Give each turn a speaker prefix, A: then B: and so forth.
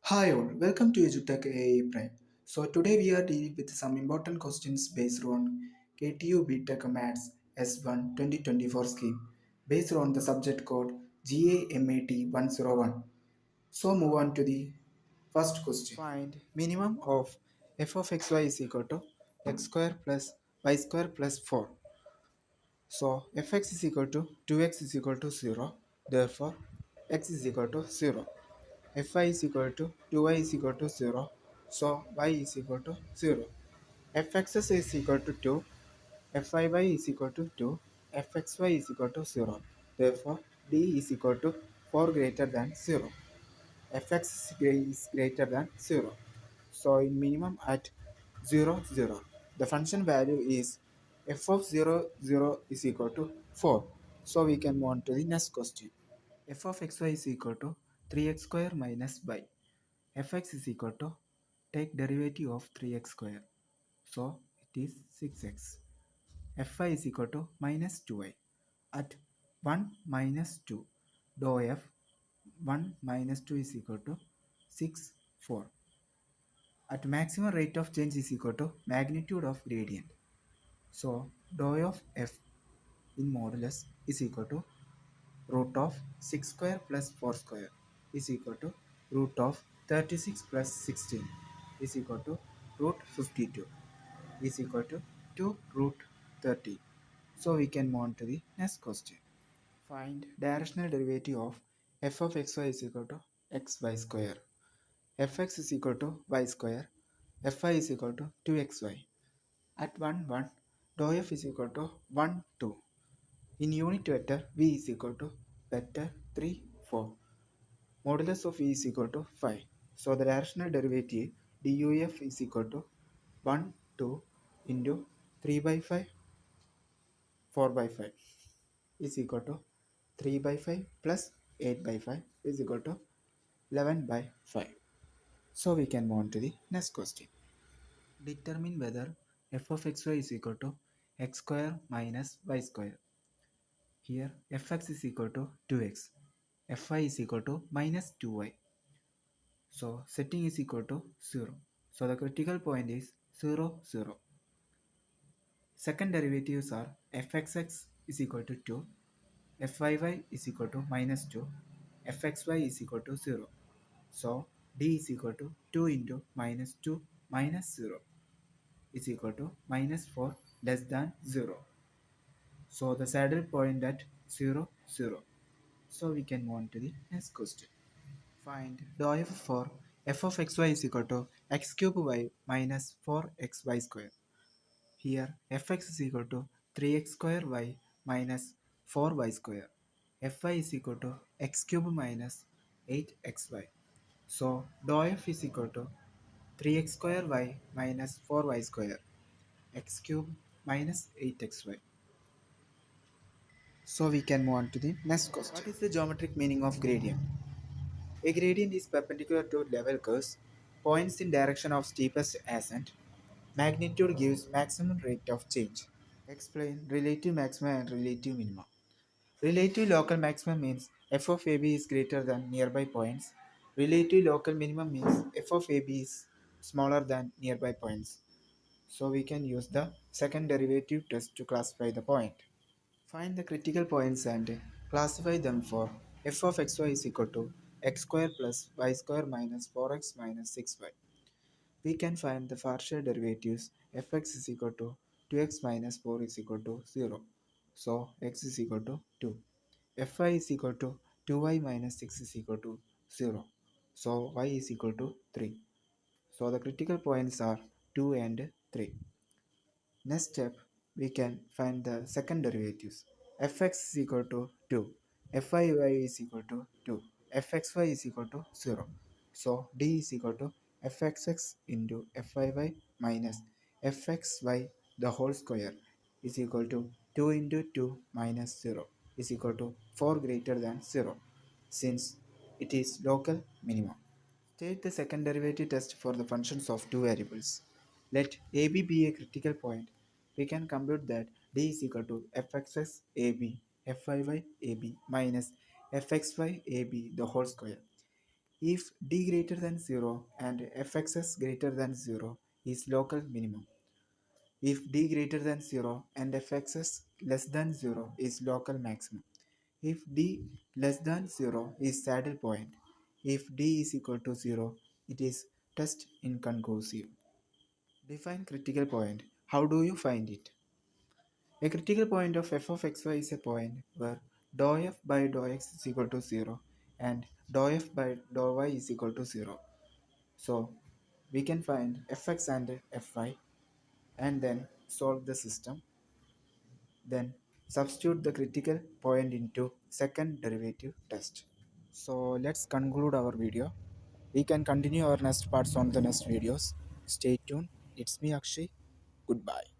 A: Hi all, welcome to EduTech AI Prime. So today we are dealing with some important questions based on KTU BTech Maths S1 2024 scheme based on the subject code GAMAT101. So move on to the first question. Find minimum of f of xy is equal to x square plus y square plus 4. So fx is equal to 2x is equal to 0. Therefore x is equal to 0. Fy is equal to 2y is equal to 0. So y is equal to 0. Fxs is equal to 2. Fyy is equal to 2. Fxy is equal to 0. Therefore d is equal to 4 greater than 0. Is greater than 0. So in minimum at 0, 0. The function value is f of 0, 0 is equal to 4. So we can move on to the next question. F of xy is equal to 3x square minus y. Fx is equal to take derivative of 3x square. So it is 6x. Fy is equal to minus 2y. At 1 minus 2, dou f 1 minus 2 is equal to 6, 4. At maximum rate of change is equal to magnitude of gradient. So dou of f in modulus is equal to root of 6 square plus 4 square is equal to root of 36 plus 16 is equal to root 52 is equal to 2 root 30. So we can move on to the next question. Find directional derivative of f of xy is equal to xy square. Fx is equal to y square. Fy is equal to 2xy. At 1 1, dou f is equal to 1 2. In unit vector, v is equal to vector 3 4. Modulus of v is equal to 5. So the rational derivative duf is equal to 1 2 into 3 by 5 4 by 5 is equal to 3 by 5 plus 8 by 5 is equal to 11 by 5. So we can move on to the next question. Determine whether f of xy is equal to x square minus y square. Here fx is equal to 2x. Fy is equal to minus 2y. So setting is equal to 0. So the critical point is 0, 0. Second derivatives are fxx is equal to 2, fyy is equal to minus 2, fxy is equal to 0. So d is equal to 2 into minus 2 minus 0 is equal to minus 4 less than 0. So the saddle point at 0, 0. So we can move on to the next question. Find dou f for f of xy is equal to x cube y minus 4xy square. Here fx is equal to 3x square y minus 4y square. Fy is equal to x cube minus 8xy. So dou f is equal to 3x square y minus 4y square x cube minus 8xy. So we can move on to the next question. What is the geometric meaning of gradient? A gradient is perpendicular to level curves, points in direction of steepest ascent. Magnitude gives maximum rate of change. Explain relative maxima and relative minima. Relative local maximum means f of ab is greater than nearby points. Relative local minimum means f of ab is smaller than nearby points. So we can use the second derivative test to classify the point. Find the critical points and classify them for f of xy is equal to x square plus y square minus 4x minus 6y. We can find the partial derivatives fx is equal to 2x minus 4 is equal to 0. So x is equal to 2. Fy is equal to 2y minus 6 is equal to 0. So y is equal to 3. So the critical points are 2 and 3. Next step, we can find the second derivatives. Fx is equal to 2. Fyy is equal to 2. Fxy is equal to 0. So d is equal to fxx into fyy minus fxy the whole square is equal to 2 into 2 minus 0 is equal to 4 greater than 0 since it is local minimum. State the second derivative test for the functions of two variables. Let AB be a critical point. We can compute that D is equal to fxx AB, fyy AB minus fxy AB the whole square. If d greater than 0 and fxs greater than 0 is local minimum. If d greater than 0 and fxs less than 0 is local maximum. If d less than 0 is saddle point. If d is equal to 0, it is test inconclusive. Define critical point. How do you find it? A critical point of f of xy is a point where dou f by dou x is equal to 0 and dou f by dou y is equal to 0. So we can find fx and fy and then solve the system. Then substitute the critical point into second derivative test. So let's conclude our video. We can continue our next parts on the next videos. Stay tuned. It's me Akshay. Goodbye.